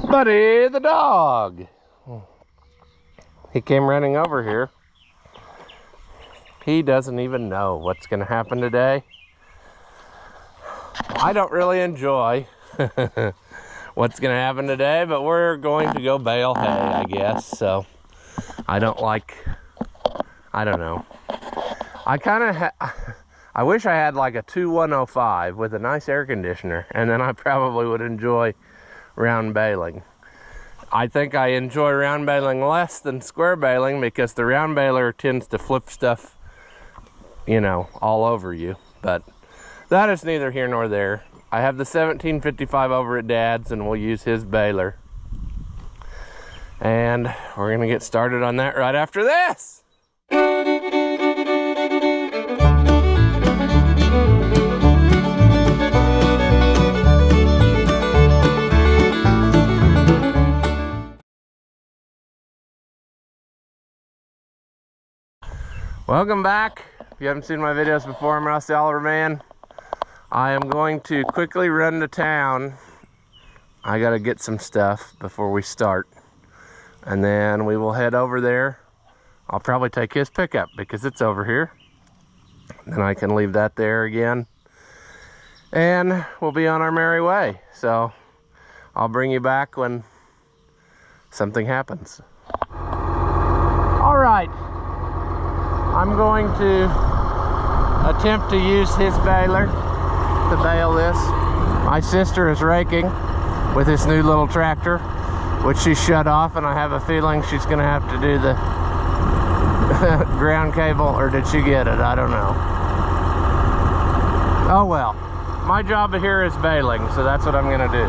Buddy the dog. He came running over here. He doesn't even know what's going to happen today. I don't really enjoy what's going to happen today, but we're going to go bale hay, I guess. So I don't know. I wish I had like a 2105 with a nice air conditioner, and then I probably would enjoy round baling. I think I enjoy round baling less than square baling because the round baler tends to flip stuff, you know, all over you. But that is neither here nor there. I have the 1755 over at Dad's, and we'll use his baler. And we're gonna get started on that right after this. Welcome back. If you haven't seen my videos before, I'm Rusty Oliver Man. I am going to quickly run to town. I gotta get some stuff before we start. And then we will head over there. I'll probably take his pickup because it's over here. Then I can leave that there again. And we'll be on our merry way. So I'll bring you back when something happens. All right. I'm going to attempt to use his baler to bale this. My sister is raking with this new little tractor, which she shut off, and I have a feeling she's gonna have to do the ground cable, or did she get it? I don't know. Oh well, my job here is baling, so that's what I'm gonna do.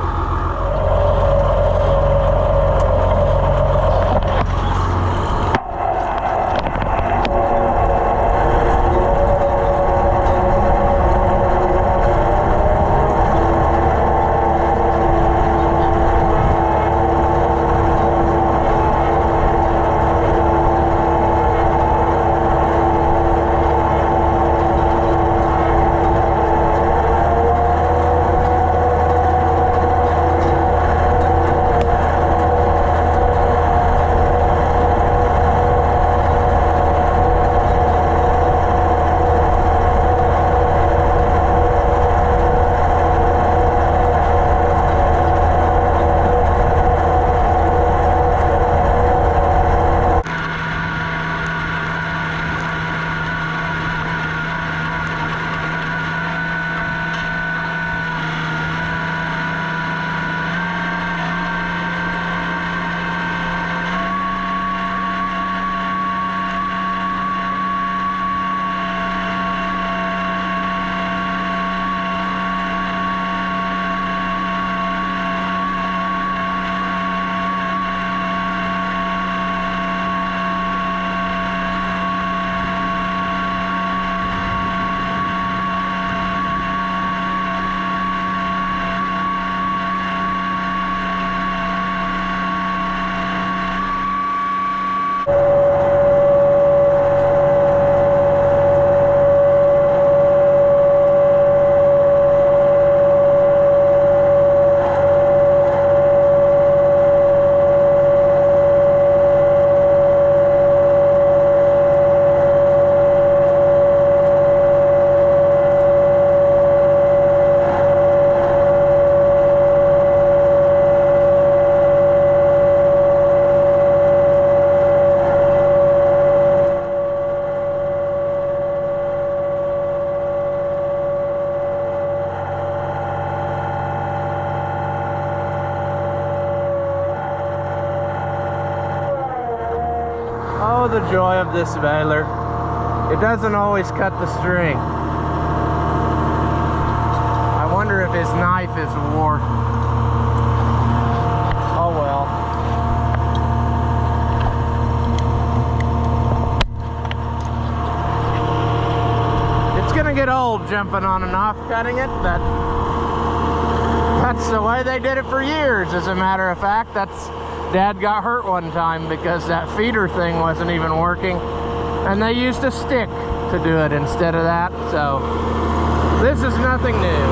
Oh, the joy of this baler. It doesn't always cut the string. I wonder if his knife is wore. Oh well. It's gonna get old jumping on and off cutting it, but that's the way they did it for years. As a matter of fact, Dad got hurt one time because that feeder thing wasn't even working, and they used a stick to do it instead of that. So this is nothing new.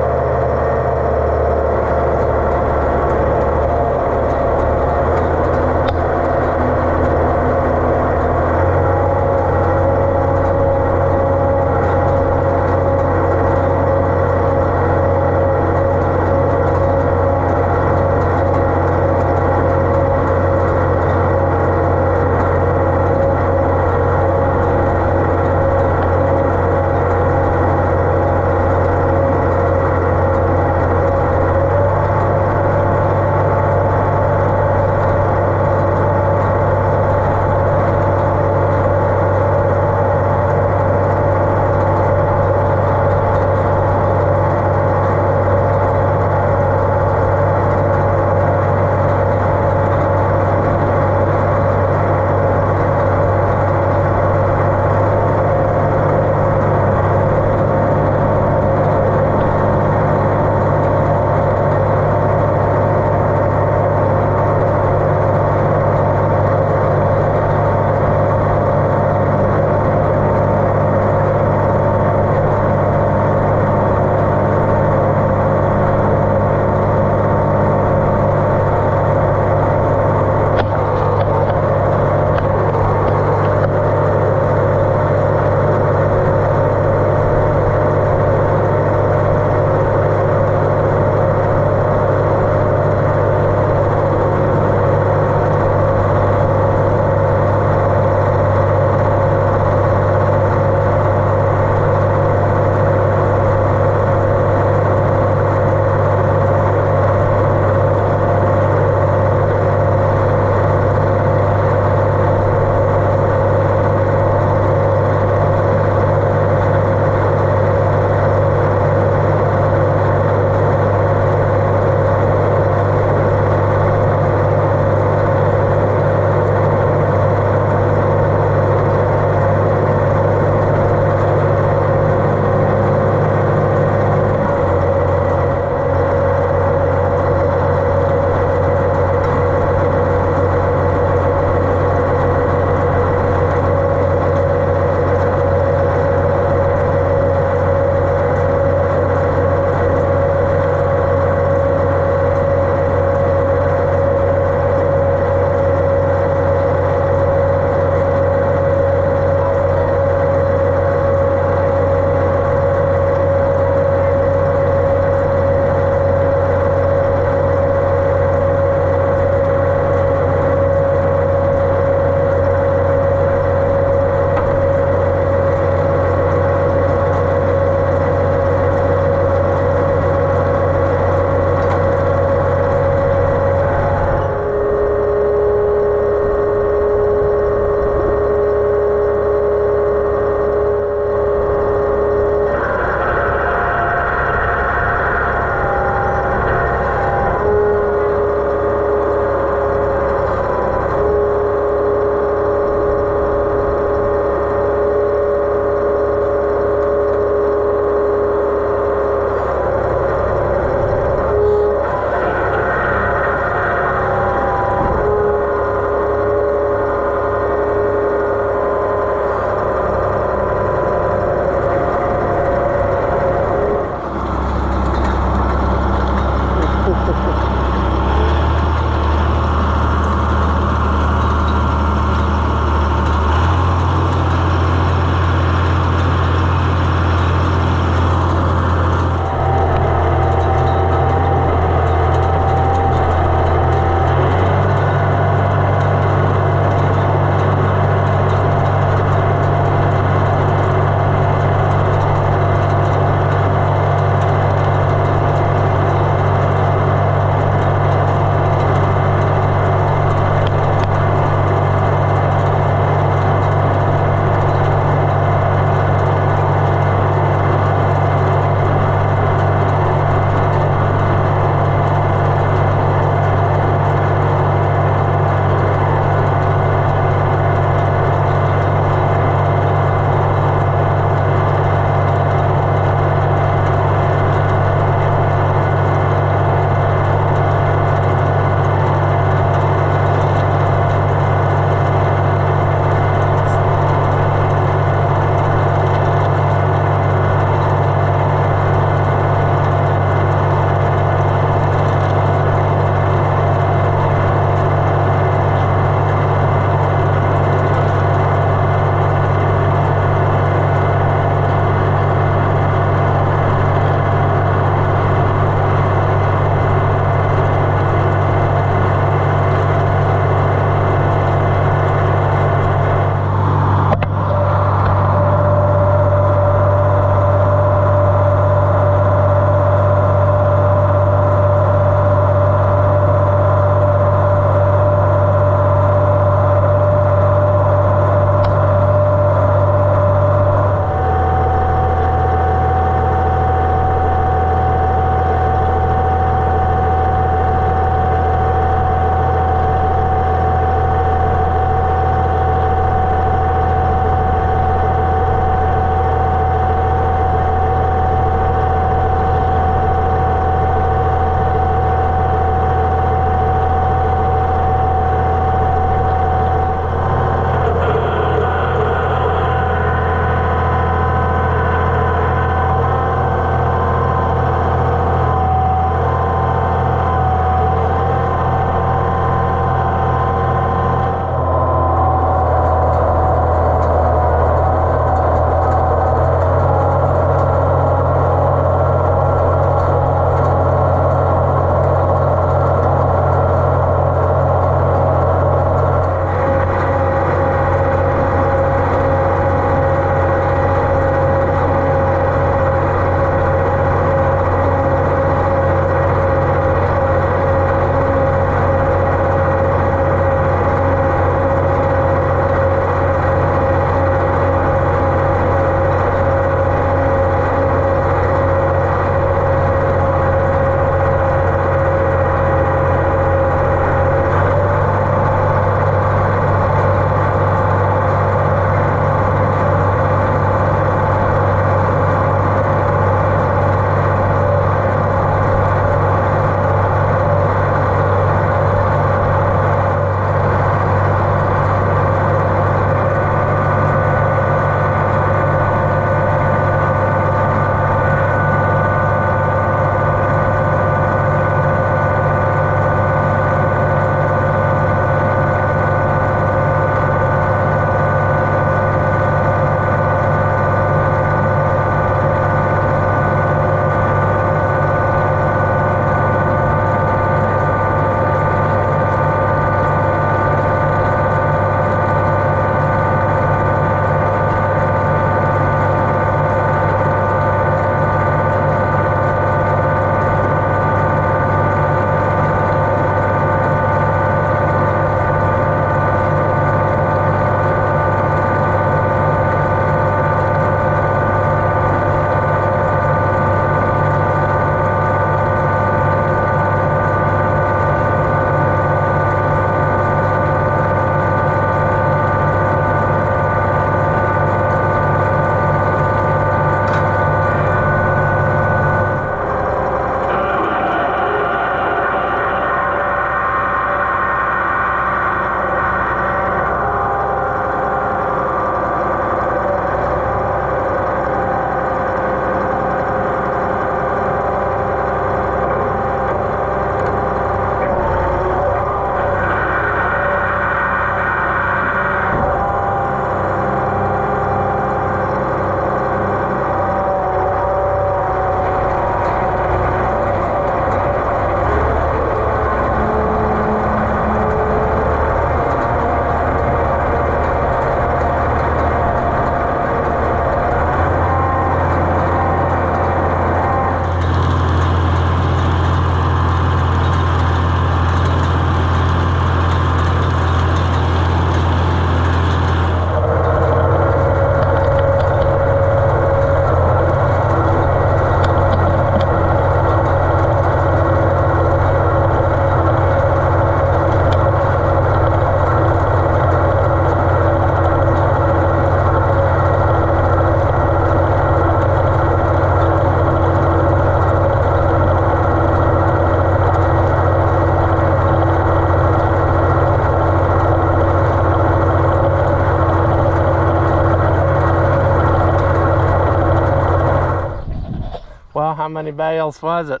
many bales was it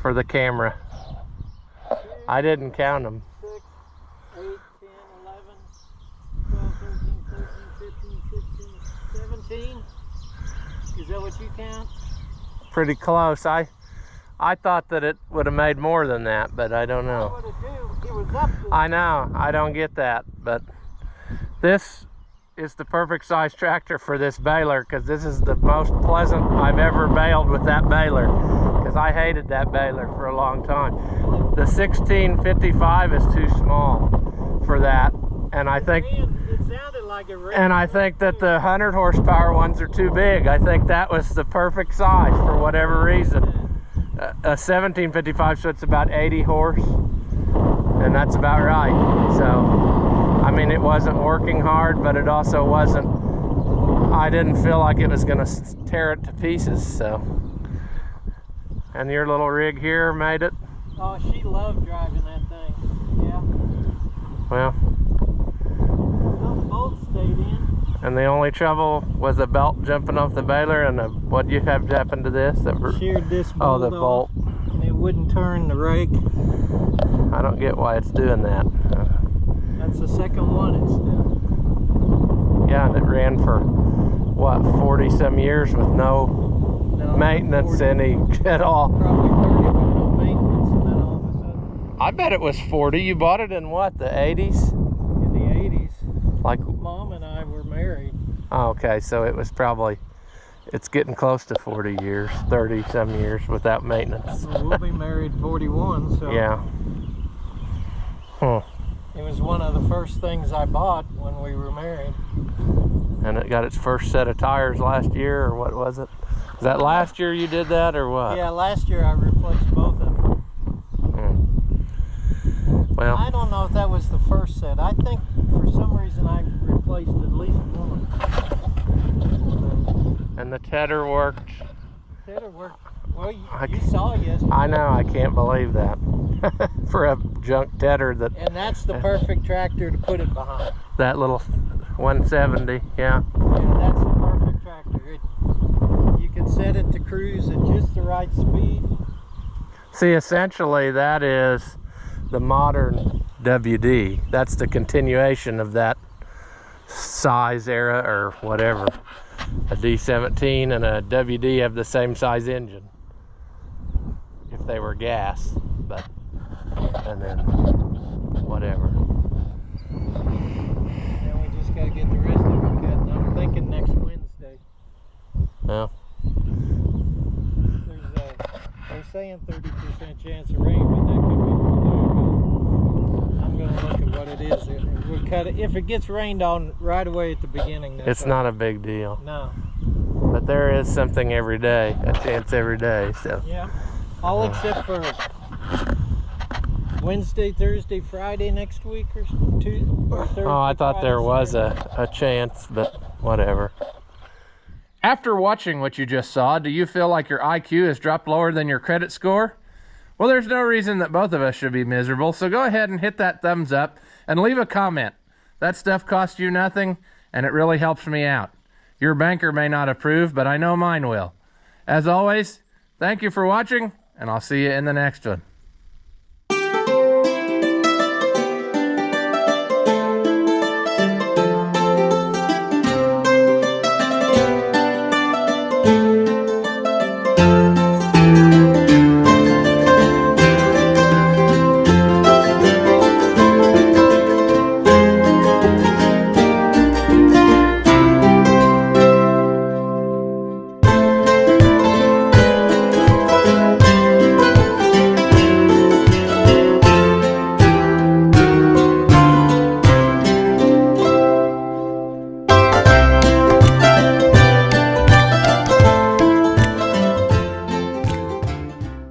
for the camera? 2, I didn't count them. 6, 8, 10, 11, 12, 13, 14, 15, 16, 17. Is that what you count? Pretty close. I thought that it would have made more than that, but I don't know. It was up to I know, I don't get that, but this is the perfect size tractor for this baler, because this is the most pleasant I've ever baled with that baler, because I hated that baler for a long time. The 1655 is too small for that, and I think it sounded like it ran. and I think that the 100 horsepower ones are too big. I think that was the perfect size for whatever reason. A 1755, so it's about 80 horse, and that's about right. So I mean, it wasn't working hard, but it also wasn't, I didn't feel like it was gonna tear it to pieces. So, and your little rig here made it. Oh, she loved driving that thing. Yeah. Well, Those bolts stayed in. and the only trouble was the belt jumping off the baler, and what do you have happen to this? Sheared this Oh, bolt the off, bolt. and it wouldn't turn the rake. I don't get why it's doing that. That's the second one it's done. Yeah, and it ran for what, 40 some years with no maintenance 40, any at all. Probably 30 with no maintenance, and then all of a sudden, I bet it was 40. You bought it in what, the 80s? in the 80s, Like, Mom and I were married. oh, okay, so it was probably, it's getting close to 40 years, 30 some years without maintenance. Well, we'll be married 41, so Yeah. Huh. it was one of the first things I bought when we were married. And it got its first set of tires last year, or what was it? Was that last year you did that, or what? Yeah, last year I replaced both of them. Well, I don't know if that was the first set. I think for some reason I replaced at least one. and the tedder worked. Tedder worked. Well, you saw yesterday. I know, I can't believe that. For a junk tedder that, And that's the perfect tractor to put it behind. that little 170, yeah. Yeah, that's the perfect tractor. You can set it to cruise at just the right speed. See, essentially that is the modern WD. That's the continuation of that size era or whatever. A D17 and a WD have the same size engine if they were gas, but and then whatever. Now we just gotta get the rest of it cut. And I'm thinking next Wednesday. Well, They're saying 30% chance of rain, but that could be for Louisville. I'm gonna look at what it is. We'll cut it. If it gets rained on right away at the beginning, that's it's not a big deal. No. But there is something every day, a chance every day, so. Yeah. All except for Wednesday, Thursday, Friday next week or Tuesday. Or Thursday, Oh, I thought Friday, there was Saturday. a chance, but whatever. After watching what you just saw, do you feel like your IQ has dropped lower than your credit score? Well, there's no reason that both of us should be miserable, so go ahead and hit that thumbs up and leave a comment. That stuff costs you nothing, and it really helps me out. Your banker may not approve, but I know mine will. As always, thank you for watching, and I'll see you in the next one.